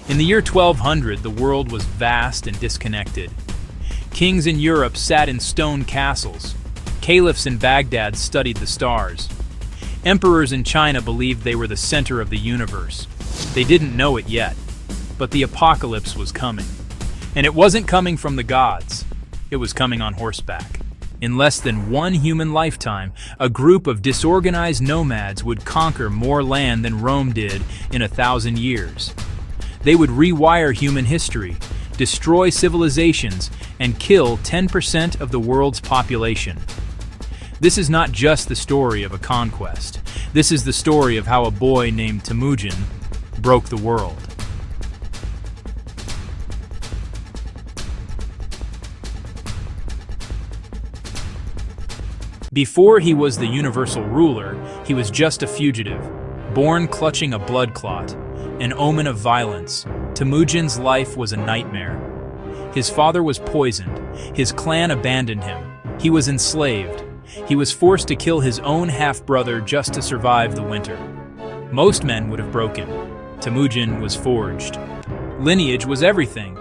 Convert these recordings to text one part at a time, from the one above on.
In the year 1200, the world was vast and disconnected. Kings in Europe sat in stone castles. Caliphs in Baghdad studied the stars. Emperors in China believed they were the center of the universe. They didn't know it yet, but the apocalypse was coming. And it wasn't coming from the gods. It was coming on horseback. In less than one human lifetime, a group of disorganized nomads would conquer more land than Rome did in 1,000 years. They would rewire human history, destroy civilizations, and kill 10% of the world's population. This is not just the story of a conquest. This is the story of how a boy named Temujin broke the world. Before he was the universal ruler, he was just a fugitive, born clutching a blood clot, an omen of violence. Temujin's life was a nightmare. His father was poisoned. His clan abandoned him. He was enslaved. He was forced to kill his own half-brother just to survive the winter. Most men would have broken. Temujin was forged. Lineage was everything.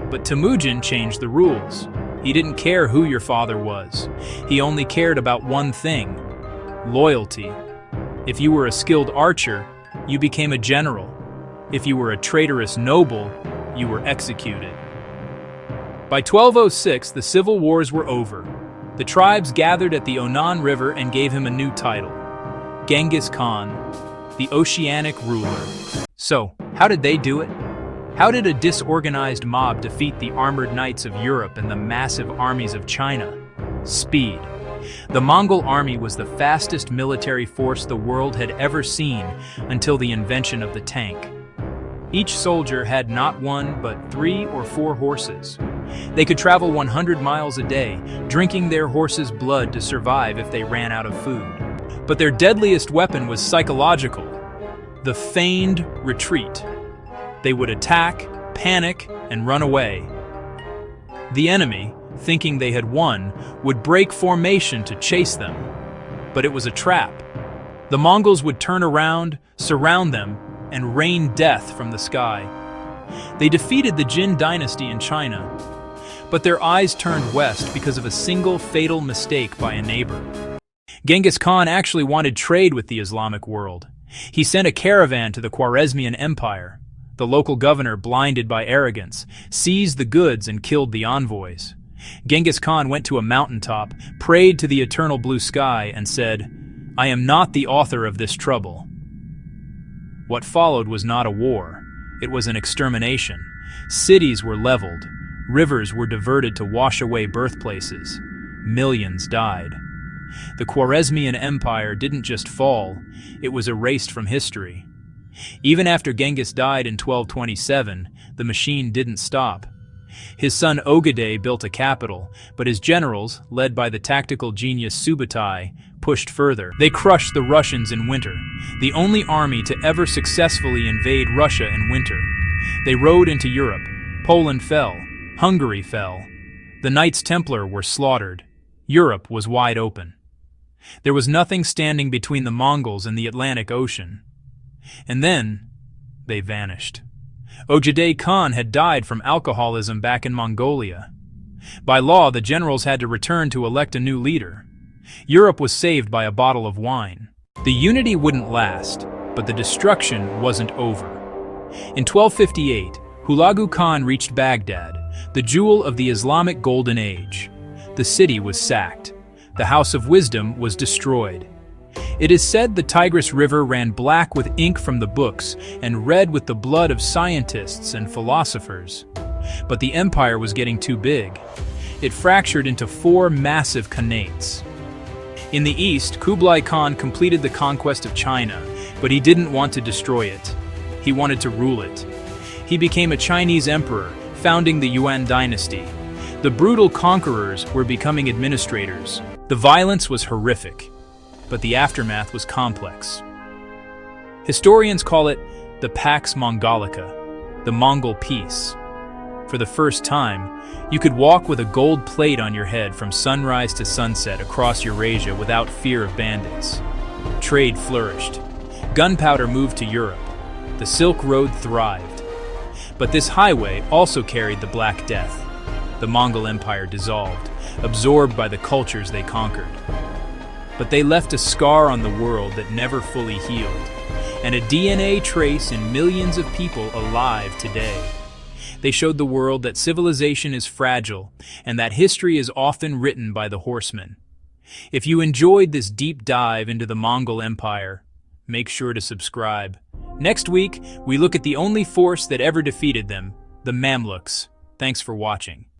But Temujin changed the rules. He didn't care who your father was. He only cared about one thing: loyalty. If you were a skilled archer, you became a general. If you were a traitorous noble, you were executed. By 1206, the civil wars were over. The tribes gathered at the Onan River and gave him a new title: Genghis Khan, the Oceanic ruler. So, how did they do it? How did a disorganized mob defeat the armored knights of Europe and the massive armies of China? Speed. The Mongol army was the fastest military force the world had ever seen until the invention of the tank. Each soldier had not one but 3 or 4 horses. They could travel 100 miles a day, drinking their horses' blood to survive if they ran out of food. But their deadliest weapon was psychological: the feigned retreat. They would attack, panic, and run away. The enemy, thinking they had won, would break formation to chase them. But it was a trap. The Mongols would turn around, surround them, and rain death from the sky. They defeated the Jin dynasty in China, but their eyes turned west because of a single fatal mistake by a neighbor. Genghis Khan actually wanted trade with the Islamic world. He sent a caravan to the Khwarezmian Empire. The local governor, blinded by arrogance, seized the goods and killed the envoys. Genghis Khan went to a mountaintop, prayed to the eternal blue sky, and said, "I am not the author of this trouble." What followed was not a war. It was an extermination. Cities were leveled. Rivers were diverted to wash away birthplaces. Millions died. The Khwarezmian Empire didn't just fall, it was erased from history. Even after Genghis died in 1227, the machine didn't stop. His son Ogedei built a capital, but his generals, led by the tactical genius Subutai, pushed further. They crushed the Russians in winter, the only army to ever successfully invade Russia in winter. They rode into Europe. Poland fell. Hungary fell. The Knights Templar were slaughtered. Europe was wide open. There was nothing standing between the Mongols and the Atlantic Ocean. And then, they vanished. Ogedei Khan had died from alcoholism back in Mongolia. By law, the generals had to return to elect a new leader. Europe was saved by a bottle of wine. The unity wouldn't last, but the destruction wasn't over. In 1258, Hulagu Khan reached Baghdad, the jewel of the Islamic Golden Age. The city was sacked. The House of Wisdom was destroyed. It is said the Tigris River ran black with ink from the books and red with the blood of scientists and philosophers. But the empire was getting too big. It fractured into 4 massive khanates. In the east, Kublai Khan completed the conquest of China, but he didn't want to destroy it. He wanted to rule it. He became a Chinese emperor, founding the Yuan dynasty. The brutal conquerors were becoming administrators. The violence was horrific, but the aftermath was complex. Historians call it the Pax Mongolica, the Mongol peace. For the first time, you could walk with a gold plate on your head from sunrise to sunset across Eurasia without fear of bandits. Trade flourished. Gunpowder moved to Europe. The Silk Road thrived. But this highway also carried the Black Death. The Mongol Empire dissolved, absorbed by the cultures they conquered. But they left a scar on the world that never fully healed, and a DNA trace in millions of people alive today. They showed the world that civilization is fragile, and that history is often written by the Horsemen. If you enjoyed this deep dive into the Mongol Empire, make sure to subscribe. Next week, we look at the only force that ever defeated them, the Mamluks. Thanks for watching.